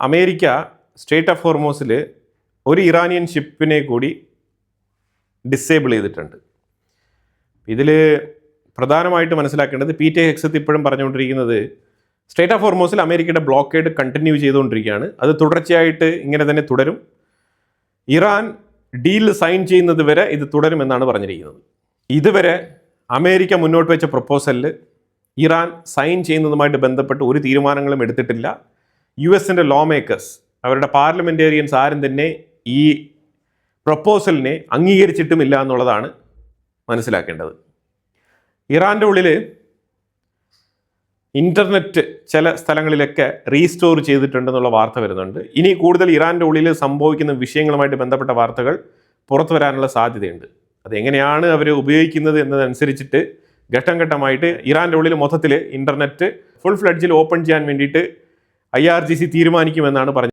America straight of ഹോർമോസിൽ ഒരു Iranian ഷിപ്പിനെ കൂടി disable ചെയ്തിട്ടുണ്ട്. ഇതിൽ പ്രധാനമായിട്ട് മനസ്സിലാക്കേണ്ടത് പീറ്റർ ഹെഗ്സത്ത് ഇപ്പോഴും പറഞ്ഞുകൊണ്ടിരിക്കുന്നത് സ്ട്രേറ്റ് ഓഫ് ഹോർമോസിൽ അമേരിക്കയുടെ ബ്ലോക്കേഡ് കണ്ടിന്യൂ ചെയ്തുകൊണ്ടിരിക്കുകയാണ്. അത് തുടർച്ചയായിട്ട് ഇങ്ങനെ തന്നെ തുടരും. ഇറാൻ ഡീൽ സൈൻ ചെയ്യുന്നത് വരെ ഇത് തുടരുമെന്നാണ് പറഞ്ഞിരിക്കുന്നത്. ഇതുവരെ അമേരിക്ക മുന്നോട്ട് വെച്ച പ്രപ്പോസലിൽ ഇറാൻ സൈൻ ചെയ്യുന്നതുമായിട്ട് ബന്ധപ്പെട്ട് ഒരു തീരുമാനങ്ങളും എടുത്തിട്ടില്ല. US-ൻ്റെ ലോ മേക്കേഴ്സ്, അവരുടെ പാർലമെൻറ്റേറിയൻസ് ആരും തന്നെ ഈ പ്രപ്പോസലിനെ അംഗീകരിച്ചിട്ടുമില്ല എന്നുള്ളതാണ് മനസ്സിലാക്കേണ്ടത്. ഇറാൻ്റെ ഉള്ളിൽ ഇൻ്റർനെറ്റ് ചില സ്ഥലങ്ങളിലൊക്കെ റീസ്റ്റോർ ചെയ്തിട്ടുണ്ടെന്നുള്ള വാർത്ത വരുന്നുണ്ട്. ഇനി കൂടുതൽ ഇറാൻ്റെ ഉള്ളിൽ സംഭവിക്കുന്ന വിഷയങ്ങളുമായിട്ട് ബന്ധപ്പെട്ട വാർത്തകൾ പുറത്തു വരാനുള്ള സാധ്യതയുണ്ട്. അതെങ്ങനെയാണ് അവർ ഉപയോഗിക്കുന്നത് എന്നതനുസരിച്ചിട്ട് ഘട്ടം ഘട്ടമായിട്ട് ഇറാൻ്റെ ഉള്ളിൽ മൊത്തത്തിൽ ഇൻ്റർനെറ്റ് ഫുൾ ഫ്ലഡ്ജിൽ ഓപ്പൺ ചെയ്യാൻ വേണ്ടിയിട്ട് IRGC തീരുമാനിക്കുമെന്നാണ് പറഞ്ഞത്.